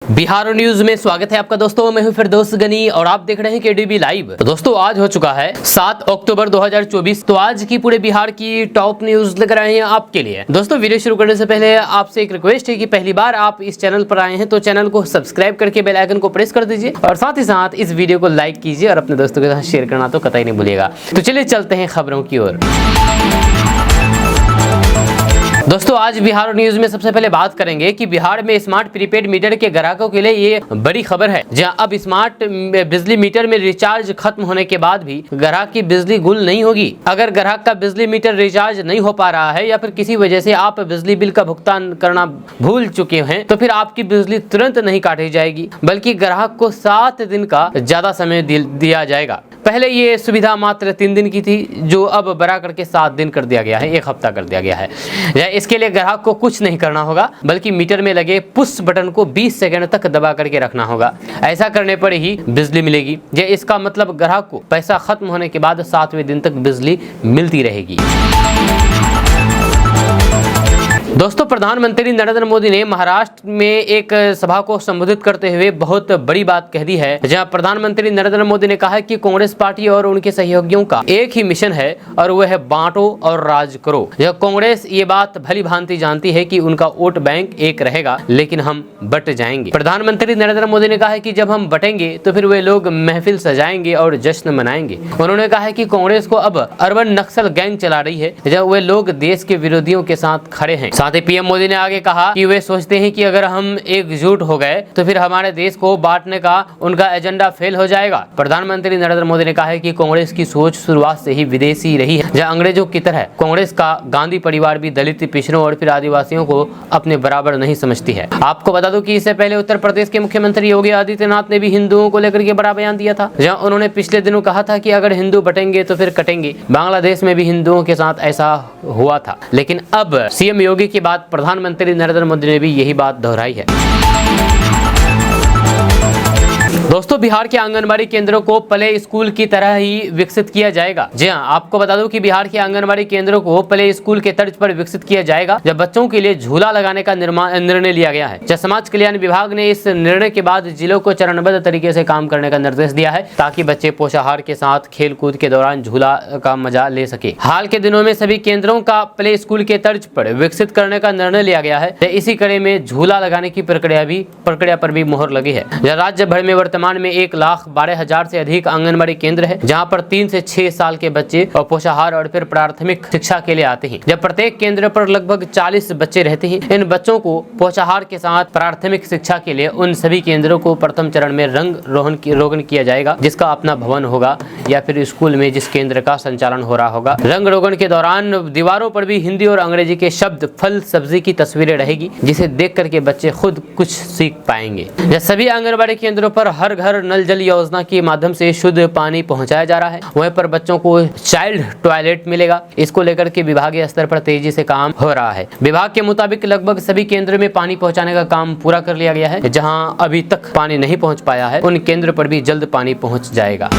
Bihar news में स्वागत है आपका दोस्तों। मैं हूं फिरदौस गनी और आप देख रहे हैं केडीबी लाइव। तो दोस्तों आज हो चुका है 7 अक्टूबर 2024। तो आज की पूरे बिहार की टॉप न्यूज लेकर आए हैं आपके लिए। दोस्तों वीडियो शुरू करने से पहले आपसे एक रिक्वेस्ट है कि पहली बार आप इस चैनल पर आए हैं तो चैनल को सब्सक्राइब करके बेल आइकन को प्रेस कर दीजिए और साथ ही साथ इस वीडियो को लाइक कीजिए और अपने दोस्तों के साथ शेयर करना तो कतई नहीं भूलिएगा। तो चलिए चलते हैं खबरों की ओर। दोस्तों आज बिहार न्यूज में सबसे पहले बात करेंगे कि बिहार में स्मार्ट प्रीपेड मीटर के ग्राहकों के लिए ये बड़ी खबर है, जहां अब स्मार्ट बिजली मीटर में रिचार्ज खत्म होने के बाद भी ग्राहक की बिजली गुल नहीं होगी। अगर ग्राहक का बिजली मीटर रिचार्ज नहीं हो पा रहा है या फिर किसी वजह से आप बिजली बिल का भुगतान करना भूल चुके हैं तो फिर आपकी बिजली तुरंत नहीं काटी जाएगी, बल्कि ग्राहक को 7 दिन का ज्यादा समय दिया जाएगा। पहले ये सुविधा मात्र 3 दिन की थी, जो अब बढ़ा करके 7 दिन कर दिया गया है, 1 हफ्ता कर दिया गया है। इसके लिए ग्राहक को कुछ नहीं करना होगा, बल्कि मीटर में लगे पुश बटन को 20 सेकंड तक दबा करके रखना होगा। ऐसा करने पर ही बिजली मिलेगी। इसका मतलब ग्राहक को पैसा खत्म होने के बाद 7वें दिन तक बिजली मिलती रहेगी। दोस्तों प्रधानमंत्री नरेंद्र मोदी ने महाराष्ट्र में एक सभा को संबोधित करते हुए बहुत बड़ी बात कह दी है, जहां प्रधानमंत्री नरेंद्र मोदी ने कहा कि कांग्रेस पार्टी और उनके सहयोगियों का एक ही मिशन है और वह है बांटो और राज करो। कांग्रेस ये बात भली भांति जानती है कि उनका वोट बैंक एक रहेगा, लेकिन हम बट जाएंगे। प्रधानमंत्री नरेंद्र मोदी ने कहा है कि जब हम बटेंगे तो फिर वे लोग महफिल सजाएंगे और जश्न मनाएंगे। उन्होंने कहा है कि कांग्रेस को अब अर्बन नक्सल गैंग चला रही है, जब वे लोग देश के विरोधियों के साथ खड़े हैं। साथ ही पीएम मोदी ने आगे कहा कि वे सोचते हैं कि अगर हम एकजुट हो गए तो फिर हमारे देश को बांटने का उनका एजेंडा फेल हो जाएगा। प्रधानमंत्री नरेंद्र मोदी ने कहा है कि कांग्रेस की सोच शुरुआत से ही विदेशी रही है, जहां अंग्रेजों की तरह कांग्रेस का गांधी परिवार भी दलित, पिछड़ों और फिर आदिवासियों को अपने बराबर नहीं समझती है। आपको बता दूं कि इससे पहले उत्तर प्रदेश के मुख्यमंत्री योगी आदित्यनाथ ने भी हिंदुओं को लेकर के बड़ा बयान दिया था, जहां उन्होंने पिछले दिनों कहा था कि अगर हिंदू बटेंगे तो फिर कटेंगे। बांग्लादेश में भी हिंदुओं के साथ ऐसा हुआ था, लेकिन अब सीएम योगी के बाद प्रधानमंत्री नरेंद्र मोदी ने भी यही बात दोहराई है। दोस्तों बिहार के आंगनबाड़ी केंद्रों को प्ले स्कूल की तरह ही विकसित किया जाएगा। जी हां, आपको बता दूं कि बिहार के आंगनबाड़ी केंद्रों को प्ले स्कूल के तर्ज पर विकसित किया जाएगा, जब बच्चों के लिए झूला लगाने का निर्णय लिया गया है। जब समाज कल्याण विभाग ने इस निर्णय के बाद जिलों को चरणबद्ध तरीके से काम करने का निर्देश दिया है, ताकि बच्चे पोषाहार के साथ खेल कूद के दौरान झूला का मजा ले सके। हाल के दिनों में सभी केंद्रों का प्ले स्कूल के तर्ज पर विकसित करने का निर्णय लिया गया है। इसी कड़ी में झूला लगाने की प्रक्रिया पर भी मोहर लगी है। राज्य भर में वर्तमान में 1,12,000 से अधिक आंगनबाड़ी केंद्र है, जहां पर 3 से 6 साल के बच्चे और पोषाहार और फिर प्राथमिक शिक्षा के लिए आते हैं। जब प्रत्येक केंद्र पर लगभग 40 बच्चे रहते हैं। इन बच्चों को पोषाहार के साथ प्राथमिक शिक्षा के लिए उन सभी केंद्रों को प्रथम चरण में रंग रोगन किया जाएगा, जिसका अपना भवन होगा या फिर स्कूल में जिस केंद्र का संचालन हो रहा होगा। रंग रोगन के दौरान दीवारों पर भी हिंदी और अंग्रेजी के शब्द, फल, सब्जी की तस्वीरें रहेगी, जिसे देख करके बच्चे खुद कुछ सीख पाएंगे। सभी आंगनबाड़ी केंद्रों पर हर घर नल जल योजना के माध्यम से शुद्ध पानी पहुंचाया जा रहा है। वहीं पर बच्चों को चाइल्ड टॉयलेट मिलेगा। इसको लेकर के विभागीय स्तर पर तेजी से काम हो रहा है। विभाग के मुताबिक लगभग सभी केंद्र में पानी पहुंचाने का काम पूरा कर लिया गया है। जहां अभी तक पानी नहीं पहुंच पाया है, उन केंद्र पर भी जल्द पानी पहुंच जाएगा।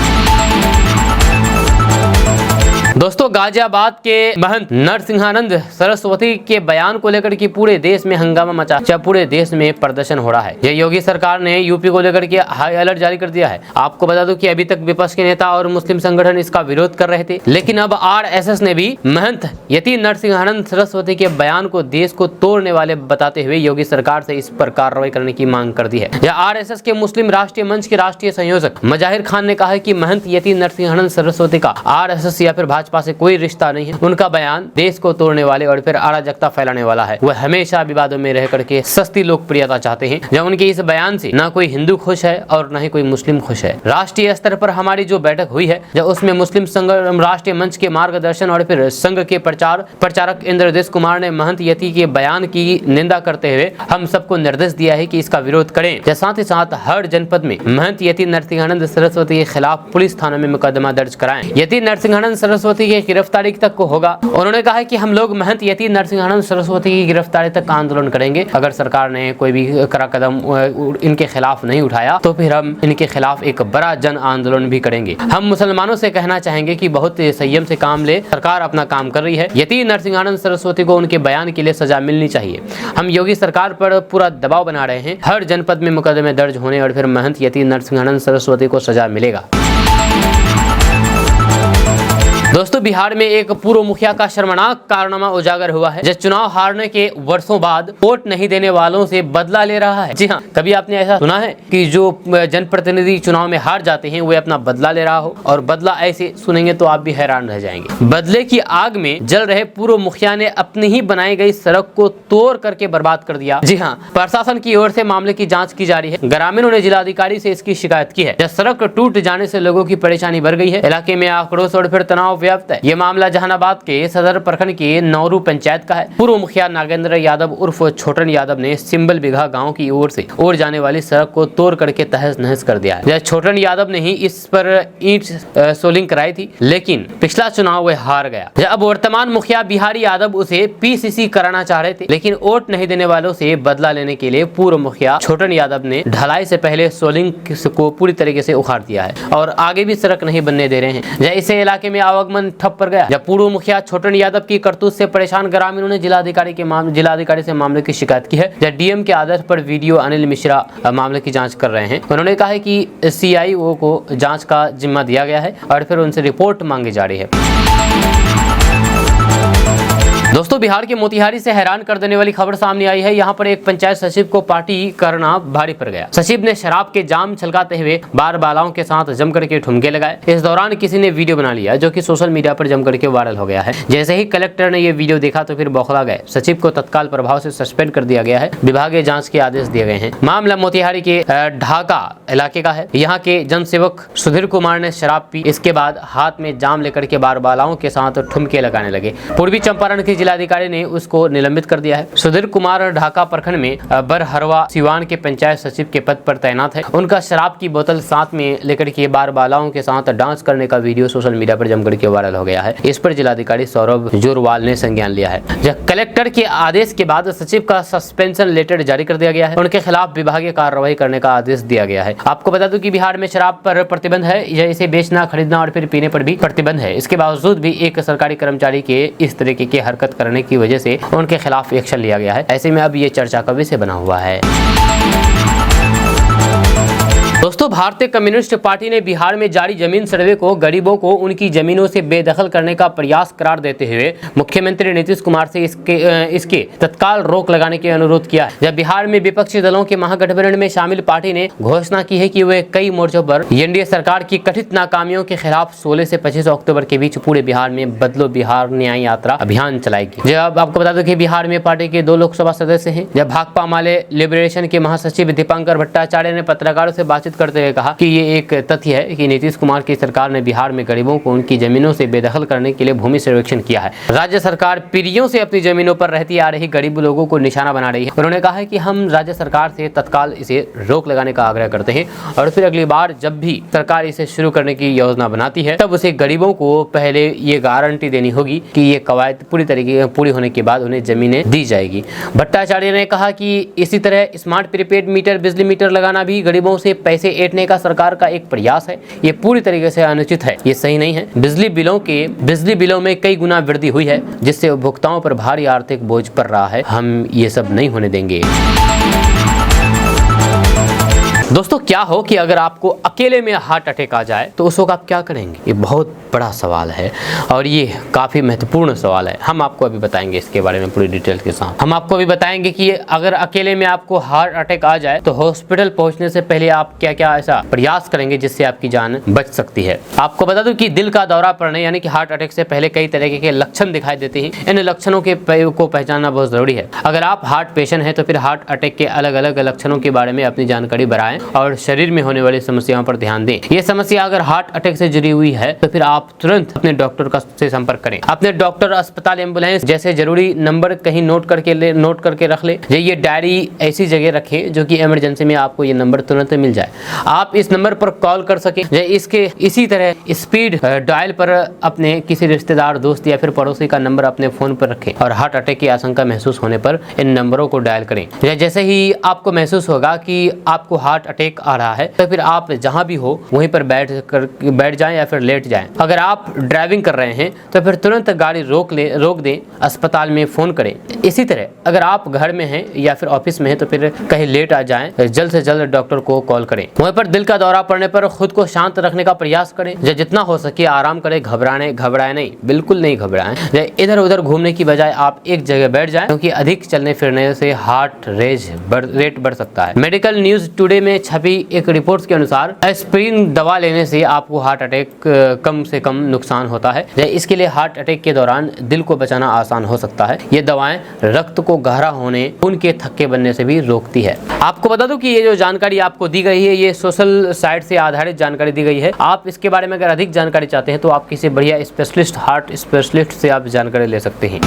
दोस्तों गाजियाबाद के महंत नरसिंहानंद सरस्वती के बयान को लेकर के पूरे देश में हंगामा मचा, जब पूरे देश में प्रदर्शन हो रहा है। ये योगी सरकार ने यूपी को लेकर के हाई अलर्ट जारी कर दिया है। आपको बता दूं कि अभी तक विपक्ष के नेता और मुस्लिम संगठन इसका विरोध कर रहे थे, लेकिन अब आरएसएस ने भी महंत यति नरसिंहानंद सरस्वती के बयान को देश को तोड़ने वाले बताते हुए योगी सरकार से इस पर कार्रवाई करने की मांग कर दी है। आरएसएस के मुस्लिम राष्ट्रीय मंच के राष्ट्रीय संयोजक मजाहिर खान ने कहा है कि महंत यति नरसिंहानंद सरस्वती का आरएसएस या फिर भाजपा से कोई रिश्ता नहीं है। उनका बयान देश को तोड़ने वाले और फिर अराजकता फैलाने वाला है। वह हमेशा विवादों में रह करके सस्ती लोकप्रियता चाहते हैं। जब उनके इस बयान से न कोई हिंदू खुश है और न ही कोई मुस्लिम खुश है। राष्ट्रीय स्तर पर हमारी जो बैठक हुई है, जब उसमें मुस्लिम संघ राष्ट्रीय मंच के मार्गदर्शन और फिर संघ के प्रचारक इंद्रदेश कुमार ने महंत यति के बयान की निंदा करते हुए हम सबको निर्देश दिया है कि इसका विरोध करें। साथ ही साथ हर जनपद में महंत यति नरसिंहानंद सरस्वती के खिलाफ पुलिस थानों में मुकदमा दर्ज कराएं। यति नरसिंहानंद सरस्वती सरस्वती की गिरफ्तारी तक को होगा। उन्होंने कहा है कि हम लोग महंत यति नरसिंहानंद सरस्वती की गिरफ्तारी तक का आंदोलन करेंगे। अगर सरकार ने कोई भी कड़ा कदम इनके खिलाफ नहीं उठाया तो फिर हम इनके खिलाफ एक बड़ा जन आंदोलन भी करेंगे। हम मुसलमानों से कहना चाहेंगे कि बहुत संयम से काम ले, सरकार अपना काम कर रही है। यति नरसिंहानंद सरस्वती को उनके बयान के लिए सजा मिलनी चाहिए। हम योगी सरकार पर पूरा दबाव बना रहे हैं, हर जनपद में मुकदमे दर्ज होने और फिर महंत यति नरसिंहानंद सरस्वती को सजा मिलेगा। दोस्तों, बिहार में एक पूर्व मुखिया का शर्मनाक कारनामा उजागर हुआ है, जो चुनाव हारने के वर्षों बाद वोट नहीं देने वालों से बदला ले रहा है। जी हाँ, कभी आपने ऐसा सुना है कि जो जनप्रतिनिधि चुनाव में हार जाते हैं वे अपना बदला ले रहा हो? और बदला ऐसे सुनेंगे तो आप भी हैरान रह जाएंगे। बदले की आग में जल रहे पूर्व मुखिया ने अपनी ही बनाई गई सड़क को तोड़ करके बर्बाद कर दिया। जी हाँ, प्रशासन की ओर से मामले की जाँच की जा रही है। ग्रामीणों ने जिलाधिकारी से इसकी शिकायत की है। जब सड़क टूट जाने से लोगों की परेशानी बढ़ गई है, इलाके में आक्रोश और फिर तनाव व्याप्त है। ये मामला जहानाबाद के सदर प्रखंड के नौरू पंचायत का है। पूर्व मुखिया नागेंद्र यादव उर्फ छोटन यादव ने सिंबल बिघा गांव की ओर से ओर जाने वाली सड़क को तोड़ करके तहस नहस कर दिया है। छोटन यादव ने ही इस पर ईंट सोलिंग कराई थी, लेकिन पिछला चुनाव वह हार गया। अब वर्तमान मुखिया बिहारी यादव उसे पीसीसी कराना चाह रहे थे, लेकिन वोट नहीं देने वालों से बदला लेने के लिए पूर्व मुखिया छोटन यादव ने ढलाई से पहले सोलिंग को पूरी तरीके से उखाड़ दिया है और आगे भी सड़क नहीं बनने दे रहे हैं। इससे इलाके में आवागमन ठप पर गया। जब पूर्व मुखिया छोटन यादव की करतूत से परेशान ग्रामीणों ने जिलाधिकारी से मामले की शिकायत की है। जब डीएम के आदेश पर वीडियो अनिल मिश्रा मामले की जांच कर रहे हैं। उन्होंने कहा है कि सीआईओ को जांच का जिम्मा दिया गया है और फिर उनसे रिपोर्ट मांगी जा रही है। दोस्तों, बिहार के मोतिहारी से हैरान कर देने वाली खबर सामने आई है। यहाँ पर एक पंचायत सचिव को पार्टी करना भारी पड़ गया। सचिव ने शराब के जाम छलकाते हुए बार बालाओं के साथ जम करके ठुमके लगाए। इस दौरान किसी ने वीडियो बना लिया जो कि सोशल मीडिया पर जम करके वायरल हो गया है। जैसे ही कलेक्टर ने ये वीडियो देखा तो फिर बौखला गए। सचिव को तत्काल प्रभाव से सस्पेंड कर दिया गया है। विभागीय जाँच के आदेश दिए गए हैं। मामला मोतिहारी के ढाका इलाके का है। यहाँ के जनसेवक सुधीर कुमार ने शराब पी, इसके बाद हाथ में जाम लेकर के बार बालाओं के साथ ठुमके लगाने लगे। पूर्वी चंपारण के जिलाधिकारी ने उसको निलंबित कर दिया है। सुधीर कुमार ढाका प्रखंड में बरहरवा सिवान के पंचायत सचिव के पद पर तैनात है। उनका शराब की बोतल साथ में लेकर के बार बालाओं के साथ डांस करने का वीडियो सोशल मीडिया पर जमकर के वायरल हो गया है। इस पर जिलाधिकारी सौरभ जोरवाल ने संज्ञान लिया है। जब कलेक्टर के आदेश के बाद सचिव का सस्पेंशन लेटर जारी कर दिया गया है। उनके खिलाफ विभागीय कार्रवाई करने का आदेश दिया गया है। आपको बता दूं कि बिहार में शराब पर प्रतिबंध है, इसे बेचना, खरीदना और फिर पीने पर भी प्रतिबंध है। इसके बावजूद भी एक सरकारी कर्मचारी के इस तरीके की हरकत करने की वजह से उनके खिलाफ एक्शन लिया गया है। ऐसे में अब ये चर्चा का विषय बना हुआ है। दोस्तों, भारतीय कम्युनिस्ट पार्टी ने बिहार में जारी जमीन सर्वे को गरीबों को उनकी जमीनों से बेदखल करने का प्रयास करार देते हुए मुख्यमंत्री नीतीश कुमार से इसके तत्काल रोक लगाने की अनुरोध किया है। जब बिहार में विपक्षी दलों के महागठबंधन में शामिल पार्टी ने घोषणा की है कि वे कई मोर्चों पर एनडीए सरकार की कथित नाकामियों के खिलाफ 16 से 25 अक्टूबर के बीच पूरे बिहार में बदलो बिहार न्याय यात्रा अभियान चलाएगी। जब आपको बता दो कि बिहार में पार्टी के 2 लोकसभा सदस्य हैं। जब भाकपा माले लिबरेशन के महासचिव दीपांकर भट्टाचार्य ने पत्रकारों से बातचीत करते हुए कहा कि ये एक तथ्य है कि नीतीश कुमार की सरकार ने बिहार में गरीबों को उनकी जमीनों से बेदखल करने के लिए भूमि सर्वेक्षण किया है। राज्य सरकार पीढ़ियों से अपनी जमीनों पर रहती आ रही गरीब लोगों को निशाना बना रही है। उन्होंने कहा है कि हम राज्य सरकार से तत्काल इसे रोक लगाने का आग्रह करते हैं और फिर अगली बार जब भी सरकार इसे शुरू करने की योजना बनाती है तब उसे गरीबों को पहले ये गारंटी देनी होगी कि ये कवायद पूरी होने के बाद उन्हें जमीनें दी जाएगी। भट्टाचार्य ने कहा कि इसी तरह स्मार्ट प्रीपेड मीटर, बिजली मीटर लगाना भी गरीबों से पैसे ऐंठने का सरकार का एक प्रयास है। ये पूरी तरीके से अनुचित है, ये सही नहीं है। बिजली बिलों में कई गुना वृद्धि हुई है जिससे उपभोक्ताओं पर भारी आर्थिक बोझ पड़ रहा है। हम ये सब नहीं होने देंगे। दोस्तों, क्या हो कि अगर आपको अकेले में हार्ट अटैक आ जाए तो उस वक्त आप क्या करेंगे? ये बहुत बड़ा सवाल है और ये काफ़ी महत्वपूर्ण सवाल है। हम आपको अभी बताएंगे इसके बारे में पूरी डिटेल के साथ। हम आपको अभी बताएंगे कि अगर अकेले में आपको हार्ट अटैक आ जाए तो हॉस्पिटल पहुंचने से पहले आप क्या क्या ऐसा प्रयास करेंगे जिससे आपकी जान बच सकती है। आपको बता दूं कि दिल का दौरा पड़ने यानी कि हार्ट अटैक से पहले कई तरह के लक्षण दिखाई देते हैं। इन लक्षणों को पहचानना बहुत जरूरी है। अगर आप हार्ट पेशेंट हैं तो फिर हार्ट अटैक के अलग अलग लक्षणों के बारे में अपनी जानकारी बढ़ाएं समस्याएं और शरीर में होने वाली समस्याओं पर ध्यान दें। ये समस्या अगर हार्ट अटैक से जुड़ी हुई है तो फिर आप तुरंत अपने डॉक्टर से संपर्क करें। अपने डॉक्टर, अस्पताल, एम्बुलेंस जैसे जरूरी नंबर कहीं नोट करके रख ले। ये डायरी ऐसी जगह रखें जो कि इमरजेंसी में आपको ये नंबर तुरंत मिल जाए, आप इस नंबर पर कॉल कर सकें। इसी तरह स्पीड डायल पर अपने किसी रिश्तेदार, दोस्त या फिर पड़ोसी का नंबर अपने फोन पर रखें और हार्ट अटैक की आशंका महसूस होने पर इन नंबरों को डायल करें। जैसे ही आपको महसूस होगा कि आपको हार्ट अटैक आ रहा है तो फिर आप जहां भी हो वहीं पर बैठ जाएं या फिर लेट जाएं। अगर आप ड्राइविंग कर रहे हैं तो फिर तुरंत गाड़ी रोक दें, अस्पताल में फोन करें। इसी तरह अगर आप घर में हैं या फिर ऑफिस में हैं तो फिर कहीं लेट आ जाएं, जल्द से जल्द डॉक्टर को कॉल करें। वहीं पर दिल का दौरा पड़ने पर खुद को शांत रखने का प्रयास करें। जितना हो सके आराम करें, घबराएं नहीं, बिल्कुल नहीं घबराएं। इधर उधर घूमने की बजाय आप एक जगह बैठ जाएं, क्योंकि अधिक चलने फिरने से हार्ट रेट बढ़ सकता है। मेडिकल न्यूज टुडे में छपी एक रिपोर्ट के अनुसार एस्पिरिन दवा लेने से आपको हार्ट अटैक कम से कम नुकसान होता है। इसके लिए हार्ट अटैक के दौरान दिल को बचाना आसान हो सकता है। ये दवाएं रक्त को गहरा होने, खून के थक्के बनने से भी रोकती है। आपको बता दूं कि ये जो जानकारी आपको दी गई है ये सोशल साइट से आधारित जानकारी दी गई है। आप इसके बारे में अगर अधिक जानकारी चाहते हैं तो आप किसी बढ़िया स्पेशलिस्ट, हार्ट स्पेशलिस्ट से आप जानकारी ले सकते हैं।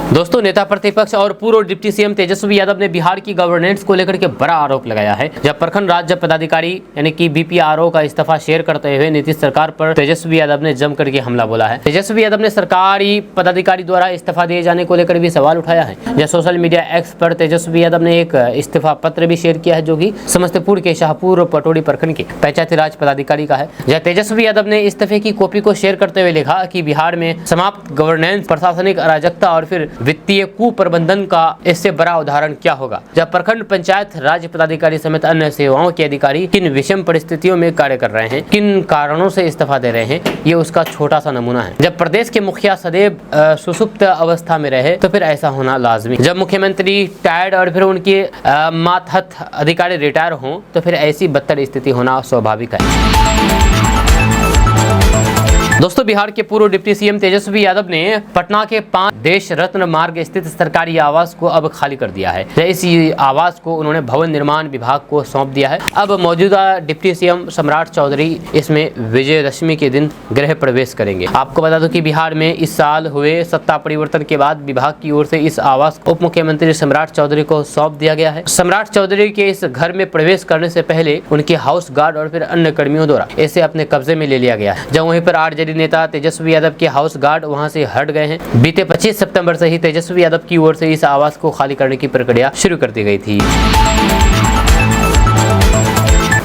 दोस्तों, नेता प्रतिपक्ष और पूर्व डिप्टी सीएम तेजस्वी यादव ने बिहार की गवर्नेंस को लेकर के बड़ा आरोप लगाया है। जब प्रखंड राज्य पदाधिकारी यानी कि बीपीआरओ का इस्तीफा शेयर करते हुए नीतीश सरकार पर तेजस्वी यादव ने जम करके हमला बोला है। तेजस्वी यादव ने सरकारी पदाधिकारी द्वारा इस्तीफा दिए जाने को लेकर भी सवाल उठाया है। जब सोशल मीडिया एक्स पर तेजस्वी यादव ने एक इस्तीफा पत्र भी शेयर किया है जो कि समस्तीपुर के शाहपुर पटोरी प्रखंड के पंचायती राज पदाधिकारी का है। जब तेजस्वी यादव ने इस्तीफे की कॉपी को शेयर करते हुए लिखा कि बिहार में समाप्त गवर्नेंस, प्रशासनिक अराजकता और फिर वित्तीय कुप्रबंधन का इससे बड़ा उदाहरण क्या होगा। जब प्रखंड पंचायत राज पदाधिकारी समेत अन्य सेवाओं के अधिकारी किन विषम परिस्थितियों में कार्य कर रहे हैं, किन कारणों से इस्तीफा दे रहे हैं, ये उसका छोटा सा नमूना है। जब प्रदेश के मुखिया सदैव सुसुप्त अवस्था में रहे तो फिर ऐसा होना लाजमी। जब मुख्यमंत्री टायर्ड और फिर उनके मातहत अधिकारी रिटायर हों तो फिर ऐसी बदतर स्थिति होना स्वाभाविक है। दोस्तों, बिहार के पूर्व डिप्टी सीएम तेजस्वी यादव ने पटना के 5 देश रत्न मार्ग स्थित सरकारी आवास को अब खाली कर दिया है। इस आवास को उन्होंने भवन निर्माण विभाग को सौंप दिया है। अब मौजूदा डिप्टी सीएम सम्राट चौधरी इसमें विजयदशमी के दिन गृह प्रवेश करेंगे। आपको बता दूं कि बिहार में इस साल हुए सत्ता परिवर्तन के बाद विभाग की ओर से इस आवास उप मुख्यमंत्री सम्राट चौधरी को सौंप दिया गया है। सम्राट चौधरी के इस घर में प्रवेश करने से पहले उनके हाउस गार्ड और फिर अन्य कर्मियों द्वारा इसे अपने कब्जे में ले लिया गया है। जब वहीं पर आरजेडी नेता तेजस्वी यादव के हाउस गार्ड वहां से हट गए हैं। बीते 25 सितंबर से ही तेजस्वी यादव की ओर से इस आवास को खाली करने की प्रक्रिया शुरू कर दी गई थी।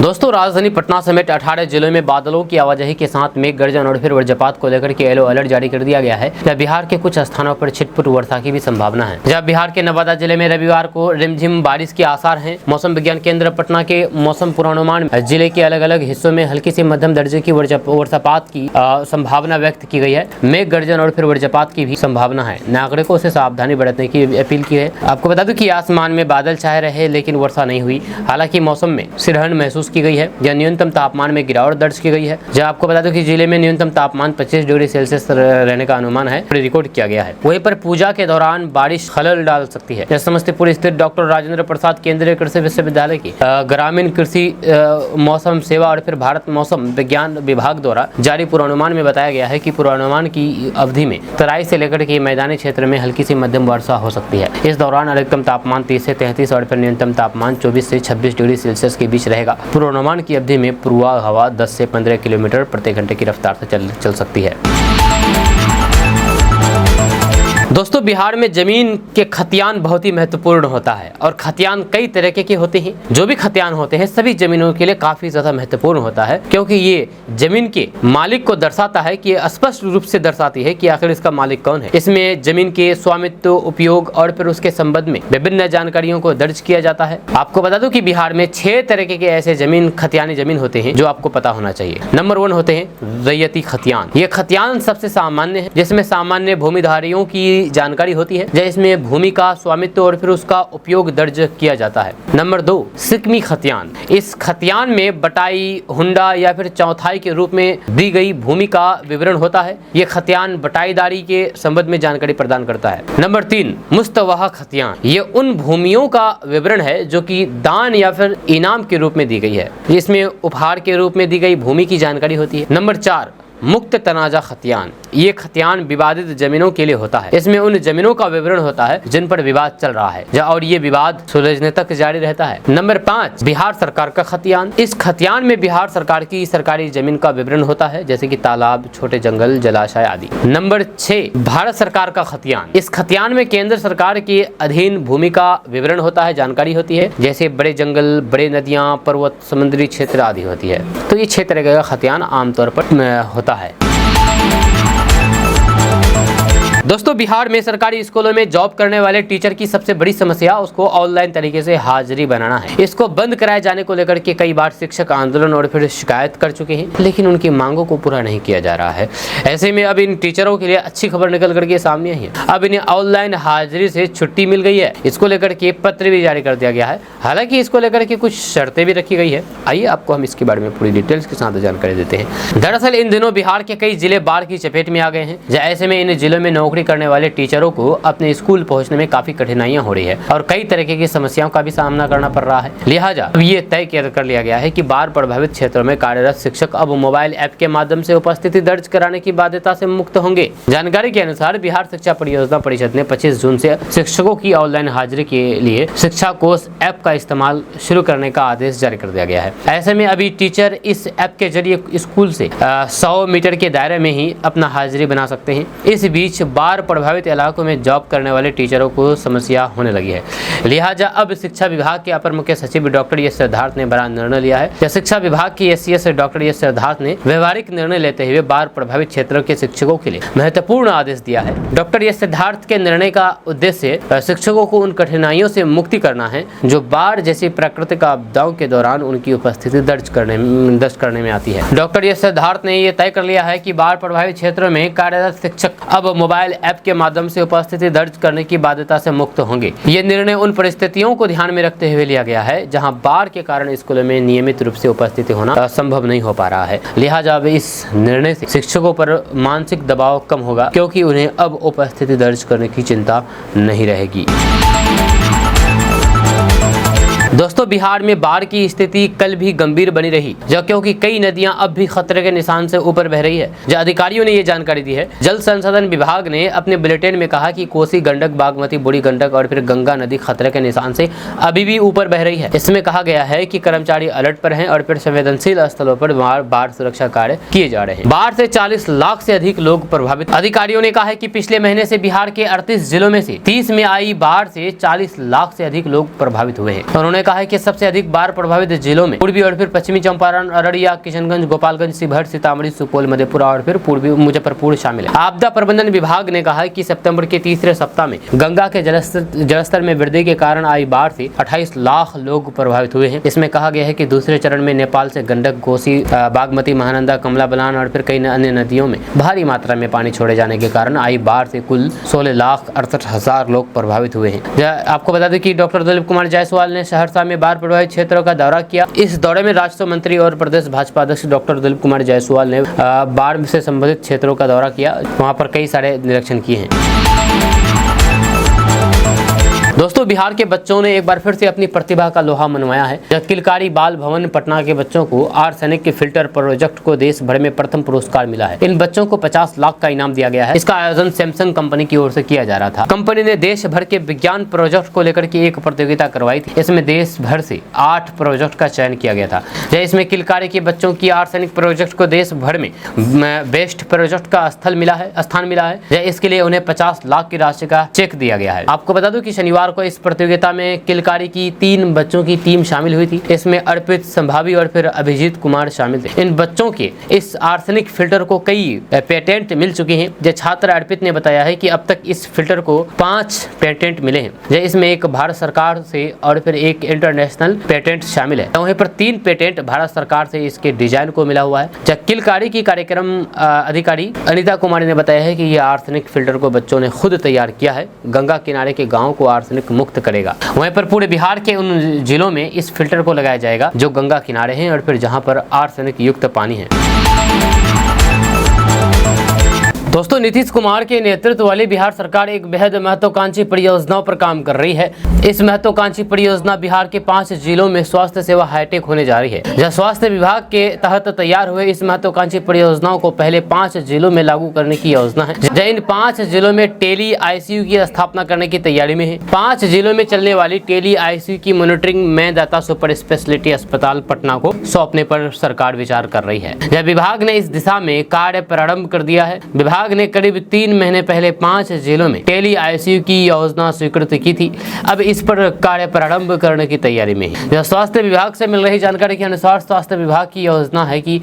दोस्तों, राजधानी पटना समेत 18 जिलों में बादलों की आवाजाही के साथ मेघ गर्जन और फिर वज्रपात को लेकर के येलो अलर्ट जारी कर दिया गया है। जब बिहार के कुछ स्थानों पर छिटपुट वर्षा की भी संभावना है। जब बिहार के नवादा जिले में रविवार को रिमझिम बारिश के आसार हैं। मौसम विज्ञान केंद्र पटना के मौसम पूर्वानुमान जिले के अलग अलग हिस्सों में हल्की से मध्यम दर्जे की वर्षापात की संभावना व्यक्त की गई है। मेघ गर्जन और फिर वज्रपात की भी संभावना है। नागरिकों से सावधानी बरतने की अपील की है। आपको बता दूं कि आसमान में बादल छाए रहे लेकिन वर्षा नहीं हुई। हालांकि मौसम में सिरहन महसूस की गई है। जहाँ न्यूनतम तापमान में गिरावट दर्ज की गई है। जहाँ आपको बता दो कि जिले में न्यूनतम तापमान 25 डिग्री सेल्सियस रहने का अनुमान है, रिकॉर्ड किया गया है। वहीं पर पूजा के दौरान बारिश खलल डाल सकती है। समस्तीपुर स्थित डॉक्टर राजेंद्र प्रसाद केंद्रीय कृषि विश्वविद्यालय की ग्रामीण कृषि मौसम सेवा और फिर भारत मौसम विज्ञान विभाग द्वारा जारी पूर्वानुमान में बताया गया है कि पूर्वानुमान की अवधि में तराई से लेकर के मैदानी क्षेत्र में हल्की सी मध्यम वर्षा हो सकती है। इस दौरान अधिकतम तापमान 30 से 33 और फिर न्यूनतम तापमान 24 से 26 डिग्री सेल्सियस के बीच रहेगा। पूर्वानुमान की अवधि में पूर्वा हवा 10 से 15 किलोमीटर प्रति घंटे की रफ्तार से चल सकती है। दोस्तों, बिहार में जमीन के खतियान बहुत ही महत्वपूर्ण होता है और खतियान कई तरीके के होते हैं। जो भी खतियान होते हैं सभी जमीनों के लिए काफी ज्यादा महत्वपूर्ण होता है, क्योंकि ये जमीन के मालिक को दर्शाता है कि स्पष्ट रूप से दर्शाती है कि आखिर इसका मालिक कौन है। इसमें जमीन के स्वामित्व, उपयोग और फिर उसके संबंध में विभिन्न जानकारियों को दर्ज किया जाता है। आपको बता दूं कि बिहार में 6 तरीके के ऐसे जमीन खतियानी जमीन होते हैं जो आपको पता होना चाहिए। नंबर 1 होते हैं रैयती खतियान। ये खतियान सबसे सामान्य है, जिसमें सामान्य भूमिधारियों की की जानकारी होती है, जैसे इसमें भूमि का स्वामित्व और फिर उसका उपयोग दर्ज किया जाता है। नंबर 2, सिकमी खतियान। इस खतियान में बटाई, हुंडा या फिर चौथाई के रूप में दी गई भूमि का विवरण होता है। ये खतियान बटाईदारी के संबंध में जानकारी प्रदान करता है। नंबर 3, मुस्तवहा खतियान। ये उन भूमियों का विवरण है जो कि दान या फिर इनाम के रूप में दी गई है। इसमें उपहार के रूप में दी गई भूमि की जानकारी होती है। नंबर 4, मुक्त तनाजा खतियान। ये खतियान विवादित जमीनों के लिए होता है। इसमें उन जमीनों का विवरण होता है जिन पर विवाद चल रहा है और ये विवाद सुलझने तक जारी रहता है। नंबर 5, बिहार सरकार का खतियान। इस खतियान में बिहार सरकार की सरकारी जमीन का विवरण होता है, जैसे कि तालाब, छोटे जंगल, जलाशय आदि। नंबर 6, भारत सरकार का खतियान। इस खतियान में केंद्र सरकार के अधीन भूमि का विवरण होता है, जानकारी होती है, जैसे बड़े जंगल, बड़े नदियां, पर्वत, समुद्री क्षेत्र आदि होती है। तो ये 6 तरह का खतियान आमतौर पर होता है। दोस्तों, बिहार में सरकारी स्कूलों में जॉब करने वाले टीचर की सबसे बड़ी समस्या उसको ऑनलाइन तरीके से हाजिरी बनाना है। इसको बंद कराए जाने को लेकर के कई बार शिक्षक आंदोलन और फिर शिकायत कर चुके हैं, लेकिन उनकी मांगों को पूरा नहीं किया जा रहा है। ऐसे में अब इन टीचरों के लिए अच्छी खबर निकल करके सामने आई है। अब इन्हें ऑनलाइन हाजिरी से छुट्टी मिल गई है। इसको लेकर के पत्र भी जारी कर दिया गया है। हालांकि इसको लेकर के कुछ शर्तें भी रखी गई है। आइए आपको हम इसके बारे में पूरी डिटेल्स के साथ जानकारी देते हैं। दरअसल इन दिनों बिहार के कई जिले बाढ़ की चपेट में आ गए हैं। ऐसे में इन जिलों में नौकरी करने वाले टीचरों को अपने स्कूल पहुंचने में काफी कठिनाइयां हो रही है और कई तरीके की समस्याओं का भी सामना करना पड़ रहा है। लिहाजा अब ये तय कर लिया गया है कि बाढ़ प्रभावित क्षेत्रों में कार्यरत शिक्षक अब मोबाइल ऐप के माध्यम से उपस्थिति दर्ज कराने की बाध्यता से मुक्त होंगे। जानकारी के अनुसार बिहार शिक्षा परियोजना परिषद ने 25 जून से शिक्षकों की ऑनलाइन हाजिरी के लिए शिक्षा कोष ऐप का इस्तेमाल शुरू करने का आदेश जारी कर दिया गया है। ऐसे में अभी टीचर इस ऐप के जरिए स्कूल से 100 मीटर के दायरे में ही अपना हाजिरी बना सकते हैं। इस बीच बाढ़ प्रभावित इलाकों में जॉब करने वाले टीचरों को समस्या होने लगी है। लिहाजा अब शिक्षा विभाग के अपर मुख्य सचिव डॉक्टर एस सिद्धार्थ ने बड़ा निर्णय लिया है। शिक्षा विभाग की एससीएस डॉक्टर एस सिद्धार्थ ने व्यवहारिक निर्णय लेते हुए बाढ़ प्रभावित क्षेत्रों के शिक्षकों के लिए महत्वपूर्ण आदेश दिया है। डॉक्टर एस सिद्धार्थ के निर्णय का उद्देश्य शिक्षकों को उन कठिनाइयों से मुक्ति करना है जो बाढ़ जैसी प्राकृतिक आपदाओं के दौरान उनकी उपस्थिति दर्ज करने में आती है। डॉक्टर एस सिद्धार्थ ने यह तय कर लिया है कि बाढ़ प्रभावित क्षेत्रों में कार्यरत शिक्षक अब मोबाइल ऐप के माध्यम से उपस्थिति दर्ज करने की बाध्यता से मुक्त होंगे। ये निर्णय उन परिस्थितियों को ध्यान में रखते हुए लिया गया है जहां बाढ़ के कारण स्कूलों में नियमित रूप से उपस्थिति होना संभव नहीं हो पा रहा है। लिहाजा अब इस निर्णय से शिक्षकों पर मानसिक दबाव कम होगा, क्योंकि उन्हें अब उपस्थिति दर्ज करने की चिंता नहीं रहेगी। दोस्तों, बिहार में बाढ़ की स्थिति कल भी गंभीर बनी रही, क्योंकि कई नदियां अब भी खतरे के निशान से ऊपर बह रही है। जो अधिकारियों ने ये जानकारी दी है। जल संसाधन विभाग ने अपने बुलेटिन में कहा कि कोसी, गंडक, बागमती, बूढ़ी गंडक और फिर गंगा नदी खतरे के निशान से अभी भी ऊपर बह रही है। इसमें कहा गया है कि कर्मचारी अलर्ट पर हैं और फिर संवेदनशील स्थलों पर बाढ़ सुरक्षा कार्य किए जा रहे हैं। बाढ़ से 40 लाख से अधिक लोग प्रभावित। अधिकारियों ने कहा है कि पिछले महीने से बिहार के 38 जिलों में से 30 में आई बाढ़ से 40 लाख से अधिक लोग प्रभावित हुए हैं। उन्होंने कहा है कि सबसे अधिक बाढ़ प्रभावित जिलों में पूर्वी और फिर पश्चिमी चंपारण, अररिया, किशनगंज, गोपालगंज, शिवहर, सीतामढ़ी, सुपौल, मधेपुरा और फिर पूर्वी मुजफ्फरपुर शामिल है। आपदा प्रबंधन विभाग ने कहा है कि सितंबर के तीसरे सप्ताह में गंगा के जलस्तर में वृद्धि के कारण आई बाढ़ से 28 लाख लोग प्रभावित हुए हैं। इसमें कहा गया है कि दूसरे चरण में नेपाल से गंडक, कोसी, बागमती, महानंदा, कमला बलान और फिर कई अन्य नदियों में भारी मात्रा में पानी छोड़े जाने के कारण आई बाढ़ से कुल 16,68,000 लोग प्रभावित हुए हैं। आपको बता दें कि डॉक्टर दिलीप कुमार जायसवाल ने सहरसा में बाढ़ प्रभावित क्षेत्रों का दौरा किया। इस दौरे में राजस्व मंत्री और प्रदेश भाजपा अध्यक्ष डॉक्टर दिलीप कुमार जायसवाल ने बाढ़ से संबंधित क्षेत्रों का दौरा किया। वहां पर कई सारे निरीक्षण किए हैं। दोस्तों, बिहार के बच्चों ने एक बार फिर से अपनी प्रतिभा का लोहा मनवाया है। जब किलकारी बाल भवन पटना के बच्चों को आर्सेनिक के फिल्टर प्रोजेक्ट को देश भर में प्रथम पुरस्कार मिला है। इन बच्चों को 50 लाख का इनाम दिया गया है। इसका आयोजन सैमसंग कंपनी की ओर से किया जा रहा था। कंपनी ने देश भर के विज्ञान प्रोजेक्ट को लेकर के एक प्रतियोगिता करवाई थी। इसमें देश भर से 8 प्रोजेक्ट का चयन किया गया था। इसमें किलकारी के बच्चों की आर्सेनिक प्रोजेक्ट को देश भर में बेस्ट प्रोजेक्ट का स्थान मिला है। इसके लिए उन्हें 50 लाख की राशि का चेक दिया गया है। आपको बता दूं कि शनिवार शुक्रवार को इस प्रतियोगिता में किलकारी की 3 बच्चों की टीम शामिल हुई थी। इसमें अर्पित, संभावी और फिर अभिजीत कुमार शामिल थे। इन बच्चों के इस आर्सेनिक फिल्टर को कई पेटेंट मिल चुके हैं। जो छात्र अर्पित ने बताया है कि अब तक इस फिल्टर को 5 पेटेंट मिले हैं, इसमें एक भारत सरकार से और फिर एक इंटरनेशनल पेटेंट शामिल है। वहीं पर 3 पेटेंट भारत सरकार से इसके डिजाइन को मिला हुआ है। जब किलकारी की कार्यक्रम अधिकारी अनीता कुमारी ने बताया है कि यह आर्सेनिक फिल्टर को बच्चों ने खुद तैयार किया है, गंगा किनारे के गाँव को आर्सेनिक मुक्त करेगा। वहीं पर पूरे बिहार के उन जिलों में इस फिल्टर को लगाया जाएगा जो गंगा किनारे हैं और फिर जहां पर आर्सेनिक युक्त पानी है। दोस्तों, नीतीश कुमार के नेतृत्व वाली बिहार सरकार एक बेहद महत्वाकांक्षी परियोजनाओं पर काम कर रही है। इस महत्वाकांक्षी परियोजना बिहार के 5 जिलों में स्वास्थ्य सेवा हाईटेक होने जा रही है। जहां स्वास्थ्य विभाग के तहत तैयार हुए इस महत्वाकांक्षी परियोजनाओं को पहले 5 जिलों में लागू करने की योजना है। जहां इन 5 जिलों में टेली आईसीयू की स्थापना करने की तैयारी में है। 5 जिलों में चलने वाली टेली आईसीयू की मॉनिटरिंग में दाता सुपर स्पेशलिटी अस्पताल पटना को सौंपने पर सरकार विचार कर रही है। जब विभाग ने इस दिशा में कार्य प्रारंभ कर दिया है। विभाग ने करीब 3 महीने पहले 5 जिलों में टेली आईसीयू की योजना स्वीकृत की थी। अब इस पर कार्य प्रारंभ करने की तैयारी में है। स्वास्थ्य विभाग से मिल रही जानकारी के अनुसार स्वास्थ्य विभाग की योजना है कि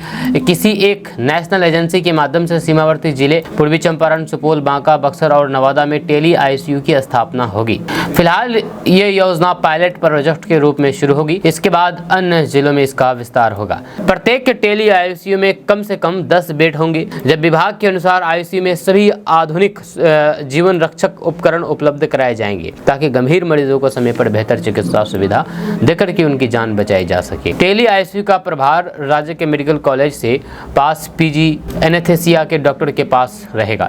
किसी एक नेशनल एजेंसी के माध्यम से सीमावर्ती जिले पूर्वी चंपारण, सुपौल, बांका, बक्सर और नवादा में टेली आईसीयू की स्थापना होगी। फिलहाल ये योजना पायलट प्रोजेक्ट के रूप में शुरू होगी। इसके बाद अन्य जिलों में इसका विस्तार होगा। प्रत्येक टेली आईसीयू में कम से कम 10 बेड होंगे। जब विभाग के अनुसार आईसीयू में सभी आधुनिक जीवन रक्षक उपकरण उपलब्ध कराए जाएंगे ताकि गंभीर मरीजों को समय पर बेहतर चिकित्सा सुविधा देकर के उनकी जान बचाई जा सके। टेली आईसीयू का प्रभार राज्य के मेडिकल कॉलेज से पास पीजी एनेस्थेसिया के डॉक्टर के पास रहेगा।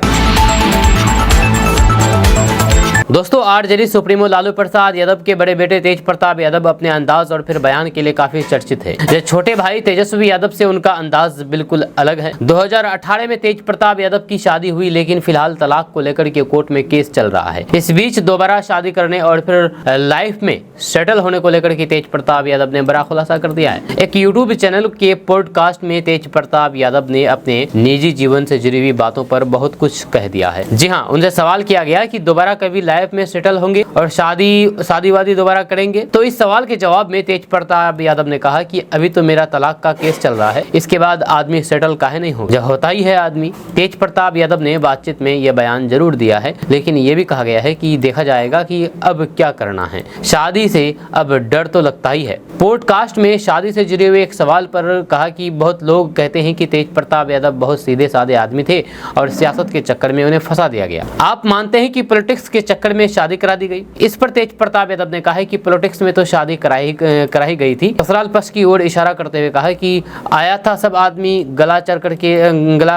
दोस्तों, आरजेडी सुप्रीमो लालू प्रसाद यादव के बड़े बेटे तेज प्रताप यादव अपने अंदाज और फिर बयान के लिए काफी चर्चित है। जो छोटे भाई तेजस्वी यादव से उनका अंदाज बिल्कुल अलग है। 2018 में तेज प्रताप यादव की शादी हुई, लेकिन फिलहाल तलाक को लेकर के कोर्ट में केस चल रहा है। इस बीच दोबारा शादी करने और फिर लाइफ में सेटल होने को लेकर के तेज प्रताप यादव ने बड़ा खुलासा कर दिया है। एक यूट्यूब चैनल के पॉडकास्ट में तेज प्रताप यादव ने अपने निजी जीवन से जुड़ी हुई बातों पर बहुत कुछ कह दिया है। जी हाँ, उनसे सवाल किया गया कि दोबारा कभी लाइफ में सेटल होंगे और शादी वादी दोबारा करेंगे। तो इस सवाल के जवाब में तेज प्रताप यादव ने कहा कि अभी तो मेरा तलाक का केस चल रहा है, इसके बाद आदमी सेटल काहे नहीं हो, जब होता ही है आदमी। तेज प्रताप यादव ने बातचीत में यह बयान जरूर दिया है, लेकिन ये भी कहा गया है कि देखा जाएगा कि अब क्या करना है। शादी से अब डर तो लगता ही है। पॉडकास्ट में शादी से जुड़े हुए एक सवाल पर कहा कि बहुत लोग कहते हैं कि तेज प्रताप यादव बहुत सीधे साधे आदमी थे और सियासत के चक्कर में उन्हें फंसा दिया गया। आप मानते हैं कि पॉलिटिक्स के चक्कर में शादी करा दी गई? इस पर तेज प्रताप यादव ने कहा है कि पॉलिटिक्स में तो शादी कराई गई थी। ससुराल पक्ष की ओर इशारा करते हुए कहा कि आया था सब आदमी, गला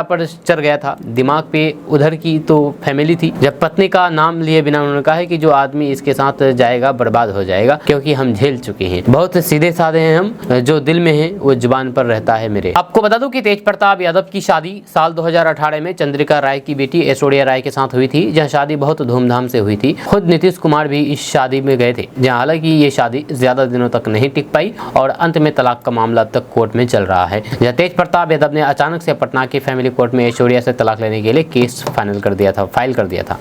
पर चढ़ गया था, दिमाग पे उधर की तो फैमिली थी। जब पत्नी का नाम लिए बिना उन्होंने कहा है कि जो आदमी इसके साथ जाएगा बर्बाद हो जाएगा, क्योंकि हम झेल चुके हैं। बहुत सीधे साधे हैं हम, जो दिल में है वो जुबान पर रहता है मेरे। आपको बता दूं कि तेज प्रताप यादव की शादी साल 2018 में चंद्रिका राय की बेटी ऐश्वर्या राय के साथ हुई थी, जहाँ शादी बहुत धूमधाम से हुई थी। खुद नीतीश कुमार भी इस शादी में गए थे, जहां हालांकि ये शादी ज्यादा दिनों तक नहीं टिक पाई और अंत में तलाक का मामला अब तक कोर्ट में चल रहा है। जहां तेज प्रताप यादव ने अचानक से पटना के फैमिली कोर्ट में ऐश्वर्या से तलाक लेने के लिए केस फाइल कर दिया था।